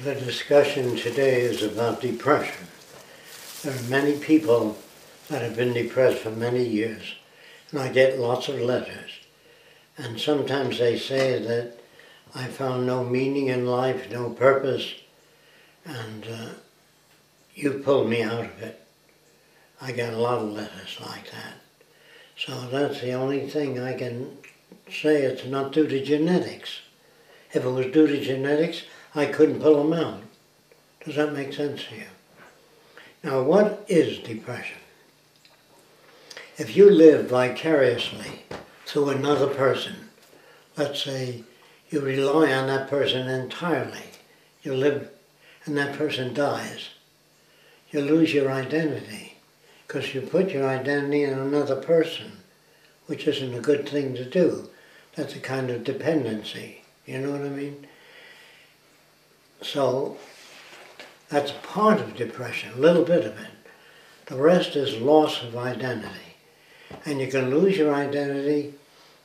The discussion today is about depression. There are many people that have been depressed for many years, and I get lots of letters. And sometimes they say that I found no meaning in life, no purpose, and you pulled me out of it. I get a lot of letters like that. So that's the only thing I can say. It's not due to genetics. If it was due to genetics, I couldn't pull them out. Does that make sense to you? Now, what is depression? If you live vicariously through another person, let's say you rely on that person entirely, you live and that person dies, you lose your identity because you put your identity in another person, which isn't a good thing to do. That's a kind of dependency. You know what I mean? So that's part of depression, a little bit of it. The rest is loss of identity. And you can lose your identity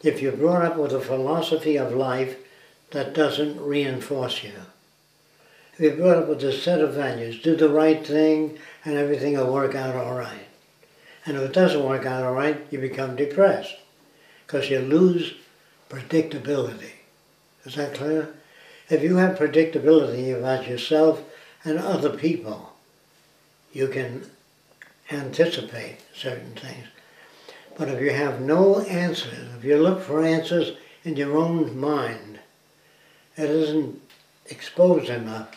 if you're brought up with a philosophy of life that doesn't reinforce you. If you're brought up with a set of values, do the right thing and everything will work out all right. And if it doesn't work out all right, you become depressed because you lose predictability. Is that clear? If you have predictability about yourself and other people, you can anticipate certain things. But if you have no answers, if you look for answers in your own mind, it isn't exposed enough.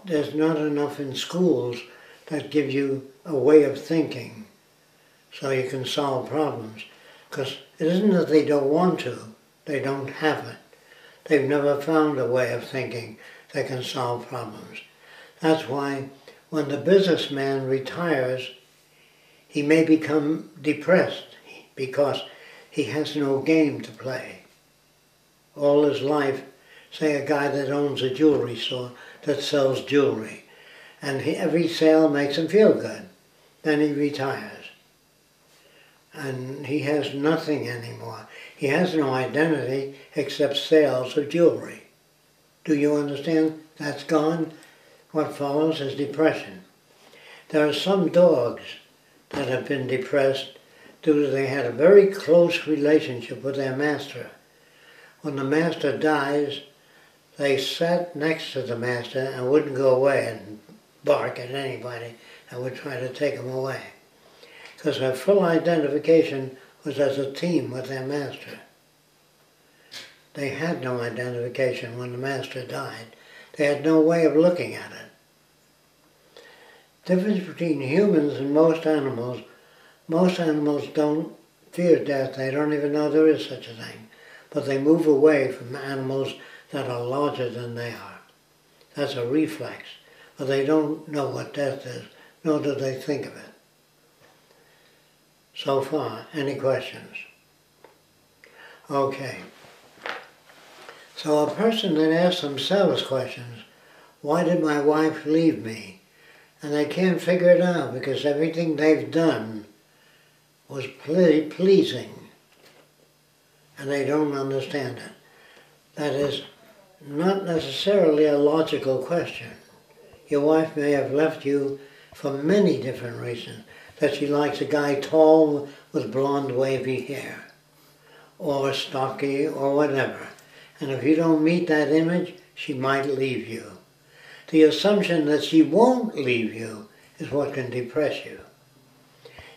There's not enough in schools that give you a way of thinking so you can solve problems. Because it isn't that they don't want to, they don't have it. They've never found a way of thinking that can solve problems. That's why when the businessman retires, he may become depressed because he has no game to play. All his life, say a guy that owns a jewelry store that sells jewelry, and every sale makes him feel good. Then he retires. And he has nothing anymore. He has no identity except sales of jewelry. Do you understand? That's gone. What follows is depression. There are some dogs that have been depressed due to they had a very close relationship with their master. When the master dies, they sat next to the master and wouldn't go away and bark at anybody that would try to take them away. Because their full identification was as a team with their master. They had no identification when the master died. They had no way of looking at it. Difference between humans and most animals don't fear death. They don't even know there is such a thing. But they move away from animals that are larger than they are. That's a reflex. But they don't know what death is, nor do they think of it. So far, any questions? Okay. So a person that asks themselves questions, why did my wife leave me? And they can't figure it out because everything they've done was pleasing. And they don't understand it. That is not necessarily a logical question. Your wife may have left you for many different reasons. That she likes a guy tall with blonde wavy hair, or stocky, or whatever. And if you don't meet that image, she might leave you. The assumption that she won't leave you is what can depress you.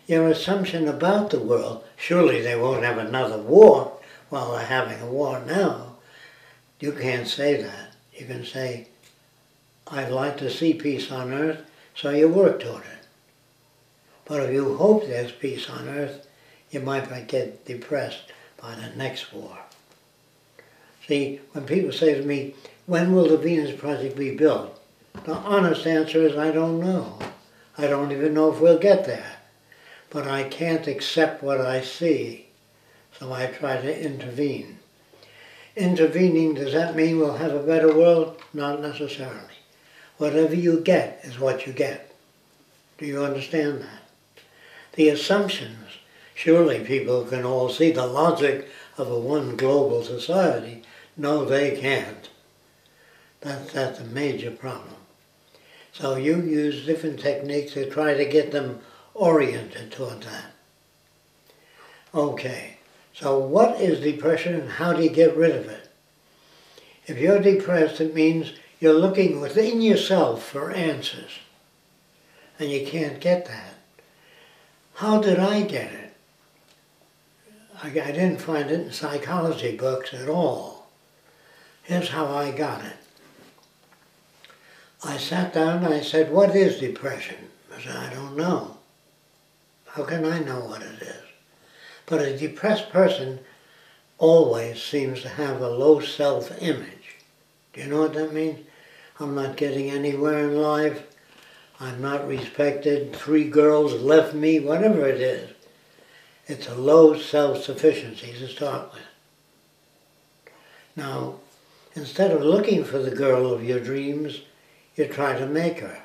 Your assumption about the world, surely they won't have another war while they're having a war now. You can't say that. You can say, I'd like to see peace on earth, so you work toward it. But if you hope there's peace on earth, you might get depressed by the next war. See, when people say to me, when will the Venus Project be built? The honest answer is I don't know. I don't even know if we'll get there. But I can't accept what I see, so I try to intervene. Intervening, does that mean we'll have a better world? Not necessarily. Whatever you get is what you get. Do you understand that? The assumptions, surely people can all see the logic of a one global society. No, they can't. That's a major problem. So you use different techniques to try to get them oriented toward that. Okay, so what is depression and how do you get rid of it? If you're depressed, it means you're looking within yourself for answers, and you can't get that. How did I get it? I didn't find it in psychology books at all. Here's how I got it. I sat down and I said, what is depression? I said, I don't know. How can I know what it is? But a depressed person always seems to have a low self-image. Do you know what that means? I'm not getting anywhere in life. I'm not respected. 3 girls left me, whatever it is. It's a low self-sufficiency to start with. Now, instead of looking for the girl of your dreams, you try to make her.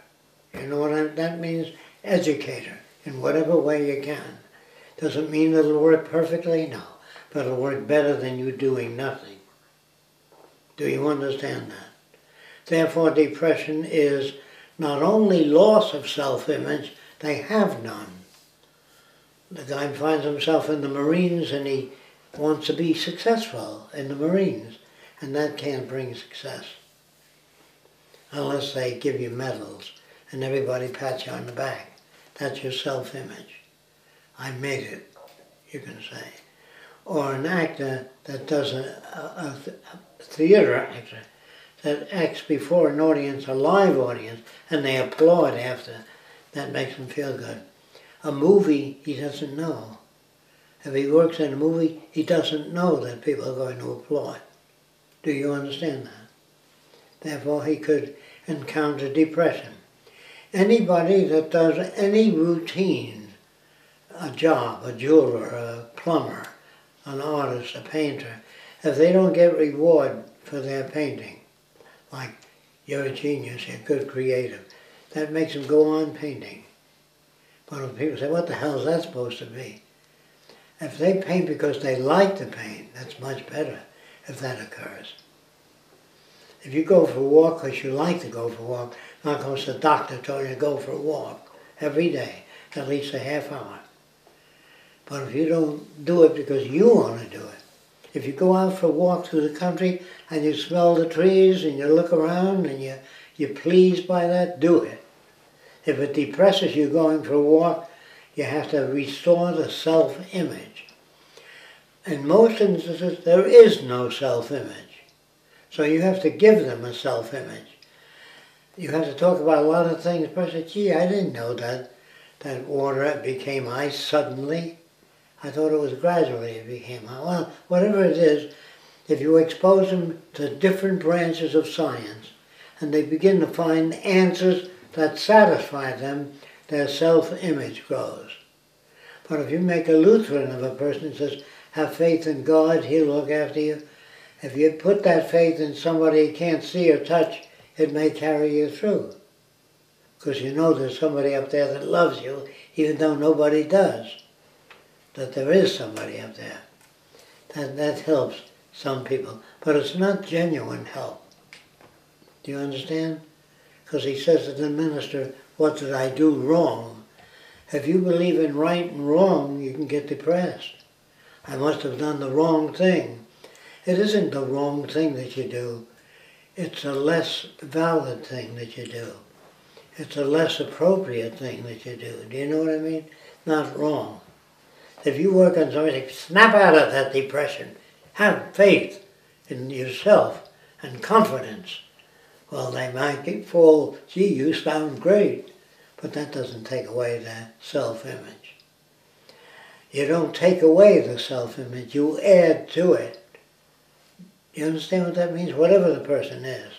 You know what that means? Educate her in whatever way you can. Doesn't mean it'll work perfectly, no. But it'll work better than you doing nothing. Do you understand that? Therefore, depression is not only loss of self-image, they have none. The guy finds himself in the Marines and he wants to be successful in the Marines, and that can't bring success. Unless they give you medals and everybody pats you on the back. That's your self-image. I made it, you can say. Or an actor that does a theater actor that acts before an audience, a live audience, and they applaud after. That makes him feel good. A movie, he doesn't know. If he works in a movie, he doesn't know that people are going to applaud. Do you understand that? Therefore, he could encounter depression. Anybody that does any routine, a job, a jeweler, a plumber, an artist, a painter, if they don't get reward for their painting, like you're a genius, you're a good creative, that makes them go on painting. But when people say, what the hell is that supposed to be? If they paint because they like to paint, that's much better if that occurs. If you go for a walk because you like to go for a walk, not because the doctor told you to go for a walk every day, at least a half hour. But if you don't do it because you want to do it, if you go out for a walk through the country and you smell the trees and you look around and you're pleased by that, do it. If it depresses you going for a walk, you have to restore the self-image. In most instances, there is no self-image. So you have to give them a self-image. You have to talk about a lot of things. The person says, gee, I didn't know that water became ice suddenly. I thought it was gradually it became ice. Well, whatever it is, if you expose them to different branches of science and they begin to find answers that satisfy them, their self-image grows. But if you make a Lutheran of a person and says, have faith in God, He'll look after you, if you put that faith in somebody you can't see or touch, it may carry you through. Because you know there's somebody up there that loves you, even though nobody does. That there is somebody up there. That helps some people. But it's not genuine help. Do you understand? Because he says to the minister, what did I do wrong? If you believe in right and wrong, you can get depressed. I must have done the wrong thing. It isn't the wrong thing that you do. It's a less valid thing that you do. It's a less appropriate thing that you do. Do you know what I mean? Not wrong. If you work on something, snap out of that depression. Have faith in yourself and confidence. Well, they might fall, gee, you sound great. But that doesn't take away the self-image. You don't take away the self-image, you add to it. You understand what that means? Whatever the person is.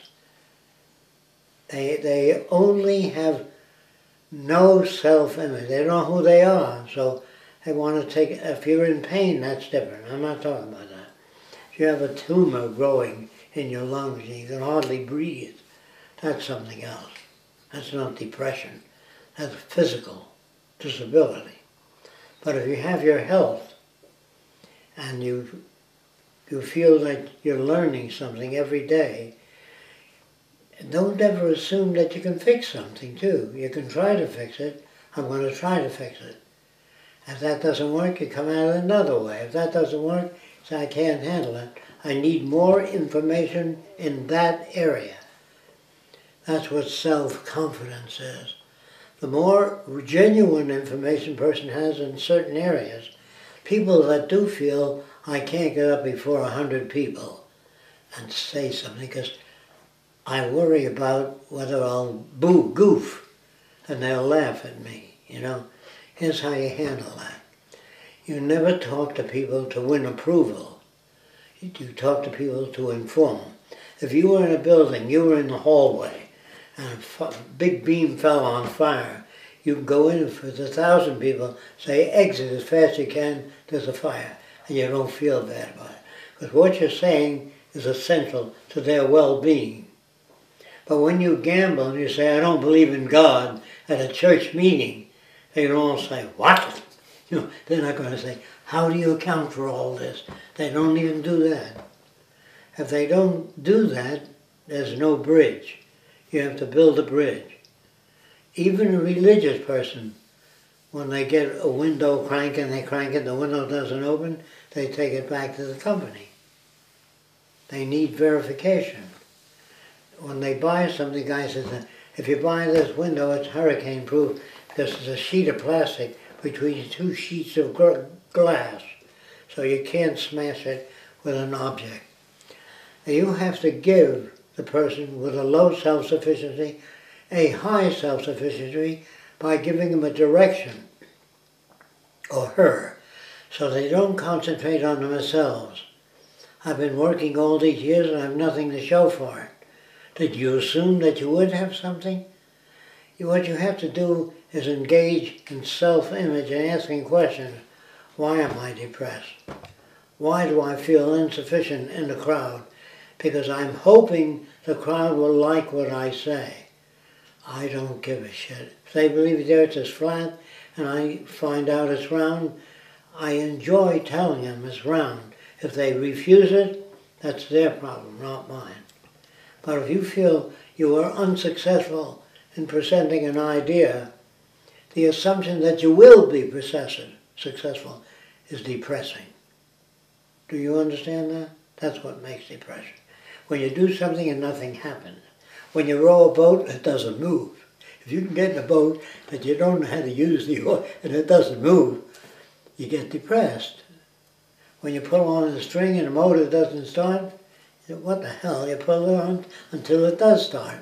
They only have no self-image. They don't know who they are. So they want to take, if you're in pain, that's different. I'm not talking about that. If you have a tumor growing in your lungs and you can hardly breathe, that's something else. That's not depression. That's physical disability. But if you have your health and you feel that you're learning something every day, don't ever assume that you can fix something too. You can try to fix it. I'm going to try to fix it. If that doesn't work, you come at it another way. If that doesn't work, say, I can't handle it. I need more information in that area. That's what self-confidence is. The more genuine information a person has in certain areas, people that do feel, I can't get up before 100 people and say something because I worry about whether I'll goof and they'll laugh at me, you know. Here's how you handle that. You never talk to people to win approval. You talk to people to inform. If you were in a building, you were in the hallway, and a big beam fell on fire, you can go in for the 1,000 people, say exit as fast as you can, there's a fire, and you don't feel bad about it. Because what you're saying is essential to their well-being. But when you gamble and you say, I don't believe in God at a church meeting, they can all say, what? You know, they're not going to say, how do you account for all this? They don't even do that. If they don't do that, there's no bridge. You have to build a bridge. Even a religious person, when they get a window cranking, they crank it, the window doesn't open, they take it back to the company. They need verification. When they buy something, the guy says, if you buy this window, it's hurricane proof because there's a sheet of plastic between two sheets of glass, so you can't smash it with an object. Now you have to give the person with a low self-sufficiency a high self-sufficiency by giving them a direction, or her, so they don't concentrate on themselves. I've been working all these years and I have nothing to show for it. Did you assume that you would have something? What you have to do is engage in self-image and asking questions. Why am I depressed? Why do I feel insufficient in the crowd? Because I'm hoping the crowd will like what I say. I don't give a shit. If they believe the earth is flat and I find out it's round, I enjoy telling them it's round. If they refuse it, that's their problem, not mine. But if you feel you are unsuccessful in presenting an idea, the assumption that you will be successful is depressing. Do you understand that? That's what makes depression. When you do something and nothing happens. When you row a boat, it doesn't move. If you can get in a boat but you don't know how to use the oar and it doesn't move, you get depressed. When you pull on a string and the motor doesn't start, what the hell, you pull it on until it does start.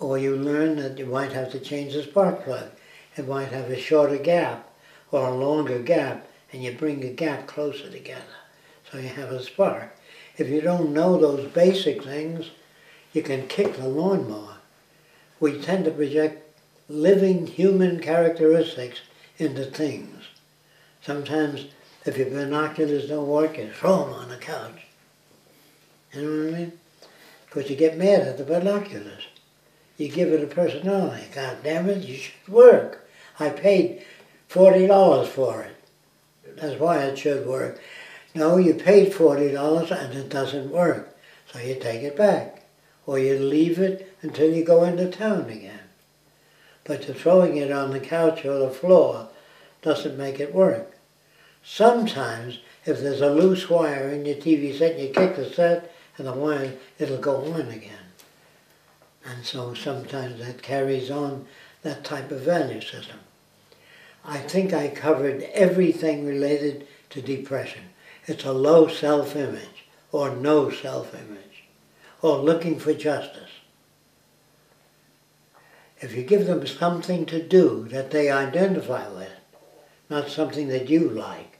Or you learn that you might have to change the spark plug. It might have a shorter gap or a longer gap, and you bring the gap closer together so you have a spark. If you don't know those basic things, you can kick the lawnmower. We tend to project living human characteristics into things. Sometimes if your binoculars don't work, you throw them on the couch. You know what I mean? Because you get mad at the binoculars. You give it a personality. God damn it, you should work. I paid $40 for it. That's why it should work. No, you paid $40 and it doesn't work. So you take it back. Or you leave it until you go into town again. But throwing it on the couch or the floor doesn't make it work. Sometimes, if there's a loose wire in your TV set, you kick the set and the wire, it'll go on again. And so sometimes that carries on that type of value system. I think I covered everything related to depression. It's a low self-image, or no self-image, or looking for justice. If you give them something to do that they identify with, not something that you like,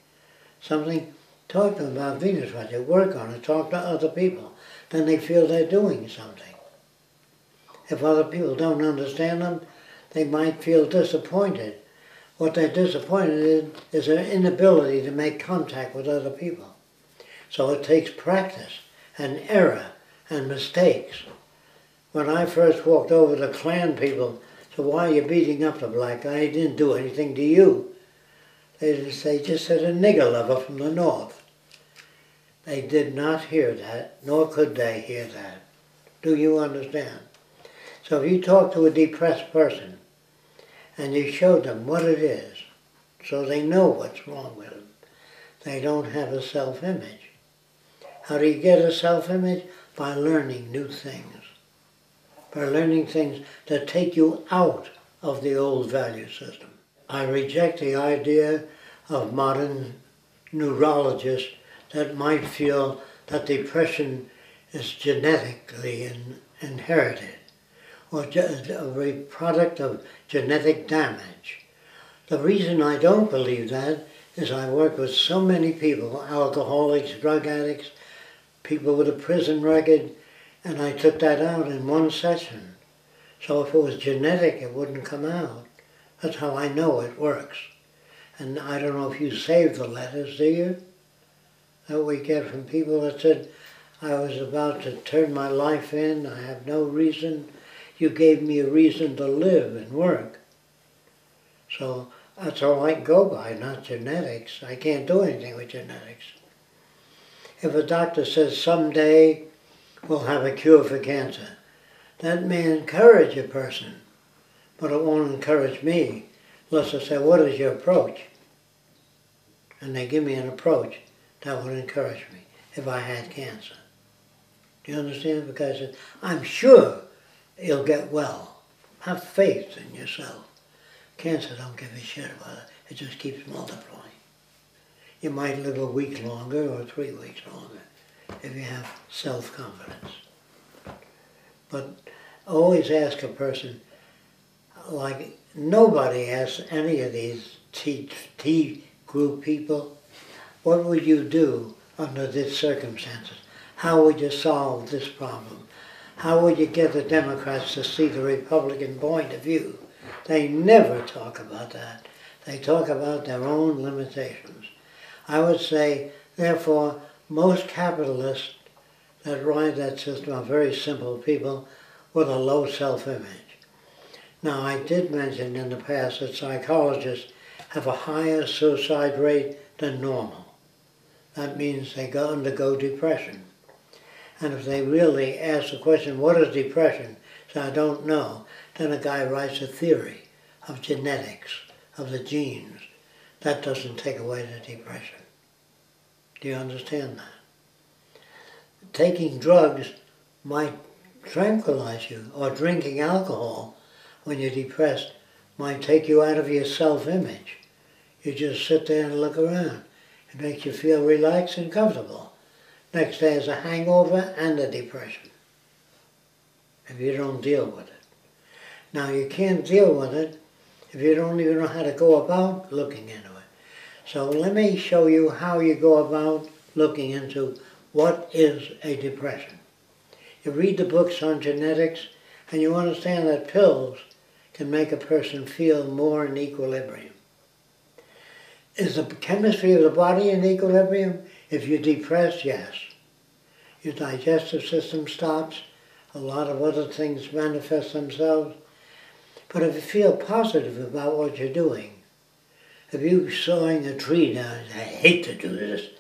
something, talk to them about Venus Project, work on it, talk to other people, then they feel they're doing something. If other people don't understand them, they might feel disappointed. What they're disappointed in is their inability to make contact with other people. So it takes practice and error and mistakes. When I first walked over to Klan people, so why are you beating up the black guy? He didn't do anything to you. They just said a nigger lover from the north. They did not hear that, nor could they hear that. Do you understand? So if you talk to a depressed person and you show them what it is, so they know what's wrong with them, they don't have a self-image. How do you get a self-image? By learning new things. By learning things that take you out of the old value system. I reject the idea of modern neurologists that might feel that depression is genetically inherited or a product of genetic damage. The reason I don't believe that is I work with so many people, alcoholics, drug addicts, people with a prison record, and I took that out in one session. So if it was genetic, it wouldn't come out. That's how I know it works. And I don't know if you save the letters, do you? That we get from people that said, I was about to turn my life in, I have no reason. You gave me a reason to live and work. So that's all I can go by, not genetics. I can't do anything with genetics. If a doctor says someday we'll have a cure for cancer, that may encourage a person, but it won't encourage me unless I say, what is your approach? And they give me an approach that would encourage me if I had cancer. Do you understand? Because I'm sure you'll get well. Have faith in yourself. Cancer don't give a shit about it. It just keeps multiplying. You might live a week longer or 3 weeks longer if you have self-confidence. But always ask a person, like nobody asks any of these T group people, what would you do under these circumstances? How would you solve this problem? How would you get the Democrats to see the Republican point of view? They never talk about that. They talk about their own limitations. I would say, therefore, most capitalists that ride that system are very simple people with a low self-image. Now, I did mention in the past that psychologists have a higher suicide rate than normal. That means they undergo depression. And if they really ask the question, what is depression? So I don't know. Then a guy writes a theory of genetics, of the genes. That doesn't take away the depression. Do you understand that? Taking drugs might tranquilize you, or drinking alcohol when you're depressed might take you out of your self-image. You just sit there and look around. It makes you feel relaxed and comfortable. Next day is a hangover and a depression if you don't deal with it. Now you can't deal with it if you don't even know how to go about looking into it. So let me show you how you go about looking into what is a depression. You read the books on genetics and you understand that pills can make a person feel more in equilibrium. Is the chemistry of the body in equilibrium? If you're depressed, yes. Your digestive system stops. A lot of other things manifest themselves. But if you feel positive about what you're doing, if you're sawing a tree down and say, I hate to do this,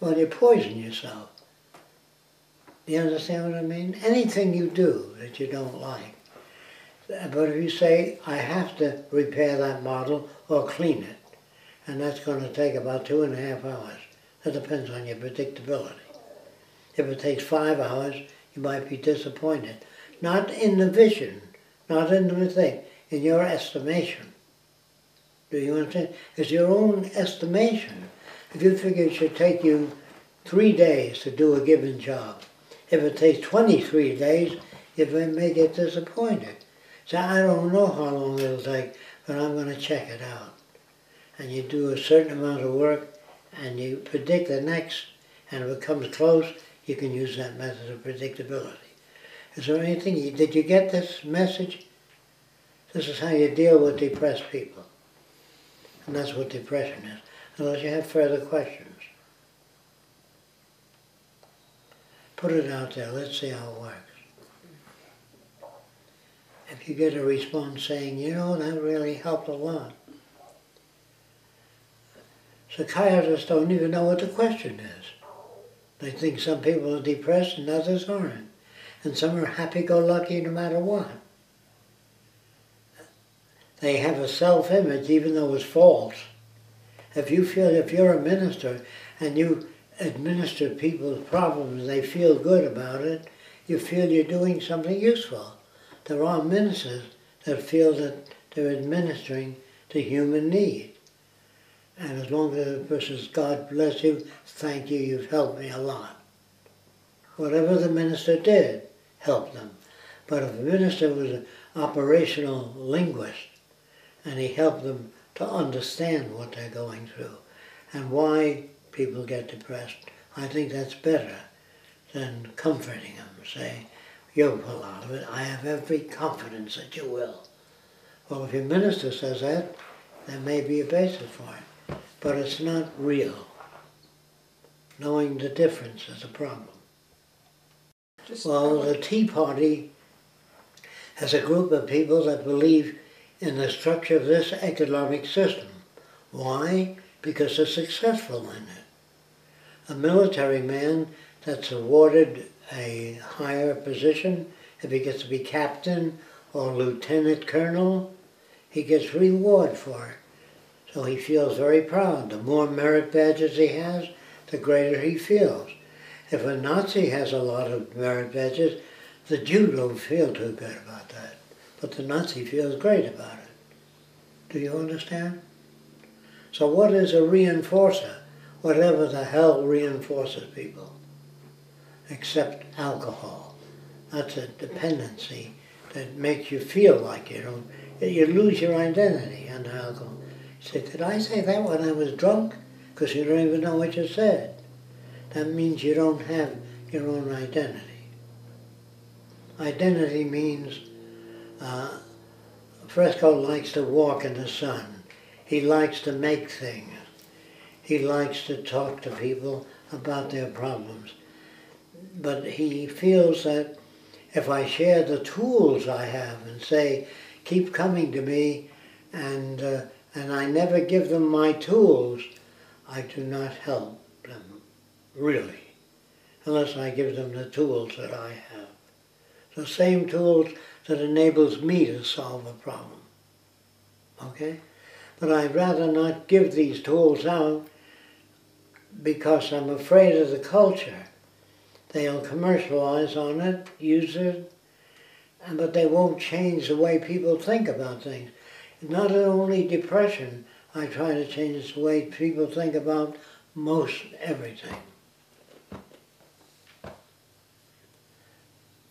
well, you poison yourself. Do you understand what I mean? Anything you do that you don't like. But if you say, I have to repair that model or clean it, and that's going to take about 2.5 hours. That depends on your predictability. If it takes 5 hours, you might be disappointed. Not in the vision, not in the mistake, in your estimation. Do you understand? It's your own estimation. If you figure it should take you 3 days to do a given job, if it takes 23 days, you may get disappointed. So I don't know how long it'll take, but I'm going to check it out. And you do a certain amount of work, and you predict the next, and if it comes close, you can use that method of predictability. Is there anything, did you get this message? This is how you deal with depressed people. And that's what depression is, unless you have further questions. Put it out there, let's see how it works. If you get a response saying, you know, that really helped a lot. Psychiatrists don't even know what the question is. They think some people are depressed and others aren't. and some are happy-go-lucky no matter what. They have a self-image even though it's false. If you're a minister and you administer people's problems, they feel good about it, you feel you're doing something useful. There are ministers that feel that they're administering to human need. And as long as the person says, God bless you, thank you, you've helped me a lot. Whatever the minister did helped them. But if a minister was an operational linguist, and he helped them to understand what they're going through and why people get depressed, I think that's better than comforting them, saying, you'll pull out of it, I have every confidence that you will. Well, if your minister says that, there may be a basis for it, but it's not real. Knowing the difference is a problem. Well, the Tea Party has a group of people that believe in the structure of this economic system. Why? Because they're successful in it. A military man that's awarded a higher position, if he gets to be captain or lieutenant colonel, he gets reward for it. So he feels very proud. The more merit badges he has, the greater he feels. If a Nazi has a lot of merit badges, the Jew don't feel too good about that. But the Nazi feels great about it. Do you understand? So what is a reinforcer? Whatever the hell reinforces people. Except alcohol. That's a dependency that makes you feel like you lose your identity under alcohol. You say, did I say that when I was drunk? Because you don't even know what you said. That means you don't have your own identity. Identity means Fresco likes to walk in the sun. He likes to make things. He likes to talk to people about their problems. But he feels that if I share the tools I have and say, keep coming to me, and I never give them my tools, I do not help them, really, unless I give them the tools that I have. The same tools that enables me to solve a problem. Okay? But I'd rather not give these tools out because I'm afraid of the culture. They'll commercialize on it, use it, but they won't change the way people think about things. Not only depression, I try to change the way people think about most everything.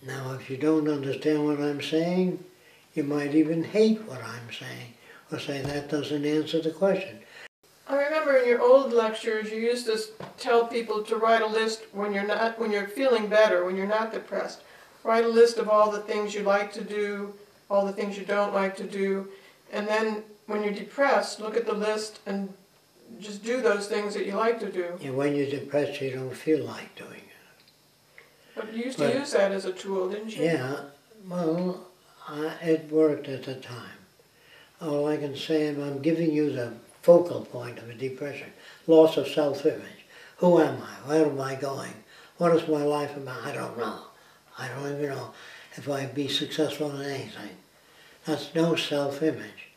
Now, if you don't understand what I'm saying, you might even hate what I'm saying, or say that doesn't answer the question. I remember in your old lectures, you used to tell people to write a list when you're feeling better, when you're not depressed. Write a list of all the things you like to do, all the things you don't like to do, and then when you're depressed, look at the list and just do those things that you like to do. And when you're depressed, you don't feel like doing it. But you used to use that as a tool, didn't you? Yeah, well, it worked at the time. All I can say is I'm giving you the focal point of a depression. Loss of self-image. Who am I? Where am I going? What is my life about? I don't know. I don't even know if I'd be successful in anything. That's no self-image.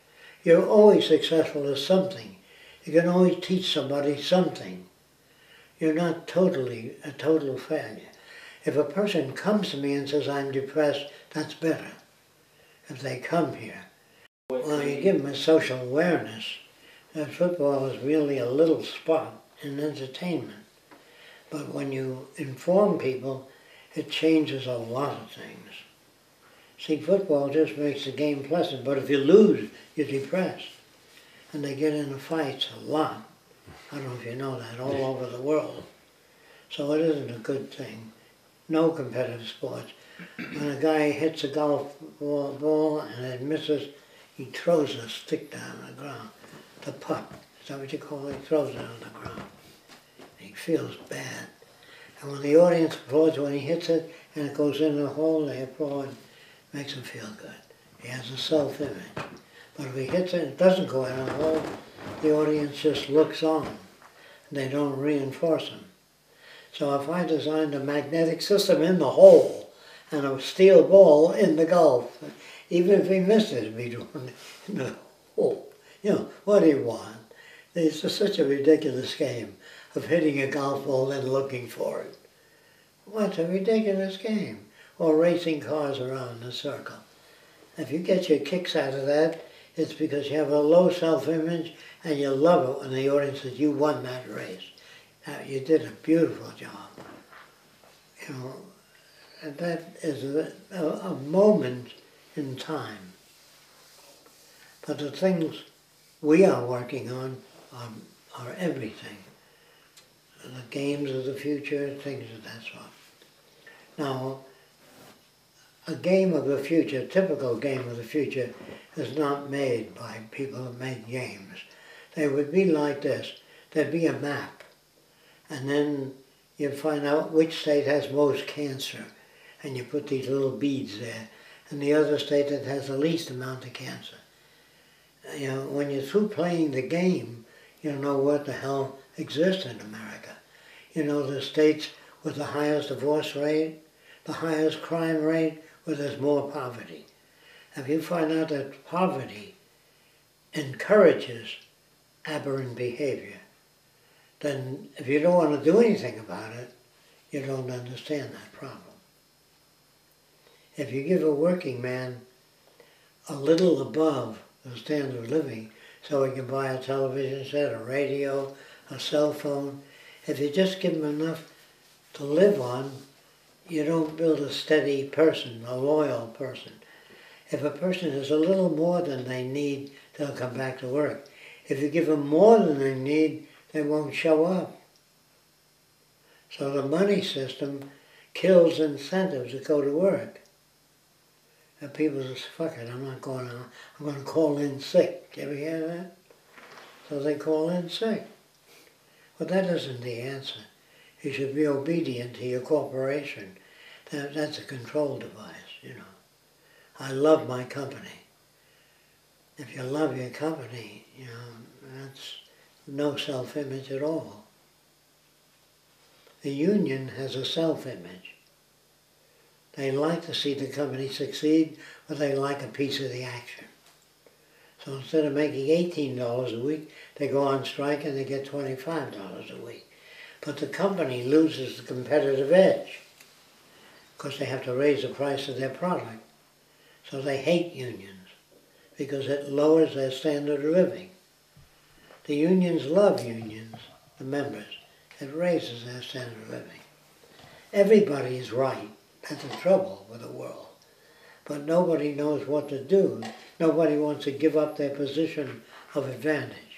You're always successful at something. You can always teach somebody something. You're not totally a total failure. If a person comes to me and says, I'm depressed, that's better. If they come here. Well, you give them a social awareness. That football is really a little spot in entertainment. But when you inform people, it changes a lot of things. See, football just makes the game pleasant, but if you lose, you're depressed. And they get into fights a lot. I don't know if you know that, all over the world. So it isn't a good thing. No competitive sports. When a guy hits a golf ball and it misses, he throws a stick down on the ground. The putt, is that what you call it? He throws it on the ground. He feels bad. And when the audience applauds when he hits it and it goes in the hole, they applaud. It makes him feel good. He has a self-image. But if he hits it and it doesn't go in the hole, the audience just looks on. They don't reinforce him. So if I designed a magnetic system in the hole and a steel ball in the golf. Even if he missed it, it'd be drawn in the hole. You know, what do you want? It's just such a ridiculous game of hitting a golf ball and looking for it. What a ridiculous game. Or racing cars around in a circle. If you get your kicks out of that, it's because you have a low self-image and you love it when the audience says you won that race. You did a beautiful job. You know, and that is a moment in time. But the things we are working on are everything. The games of the future, things of that sort. Now, a game of the future, a typical game of the future, is not made by people who make games. They would be like this. There'd be a map, and then you'd find out which state has most cancer, and you put these little beads there, and the other state that has the least amount of cancer. You know, when you're through playing the game, you know what the hell exists in America. You know the states with the highest divorce rate, the highest crime rate, where there's more poverty. If you find out that poverty encourages aberrant behavior, then if you don't want to do anything about it, you don't understand that problem. If you give a working man a little above the standard of living, so he can buy a television set, a radio, a cell phone, if you just give him enough to live on, you don't build a steady person, a loyal person. If a person has a little more than they need, they'll come back to work. If you give them more than they need, they won't show up. So the money system kills incentives to go to work. And people just, fuck it, I'm not going on. I'm going to call in sick. You ever hear that? So they call in sick. But that isn't the answer. You should be obedient to your corporation. That's a control device, you know. I love my company. If you love your company, you know, that's no self-image at all. The union has a self-image. They like to see the company succeed, but they like a piece of the action. So instead of making $18 a week, they go on strike and they get $25 a week. But the company loses the competitive edge because they have to raise the price of their product. So they hate unions because it lowers their standard of living. The unions love unions, the members. It raises their standard of living. Everybody is right. That's the trouble with the world. But nobody knows what to do. Nobody wants to give up their position of advantage.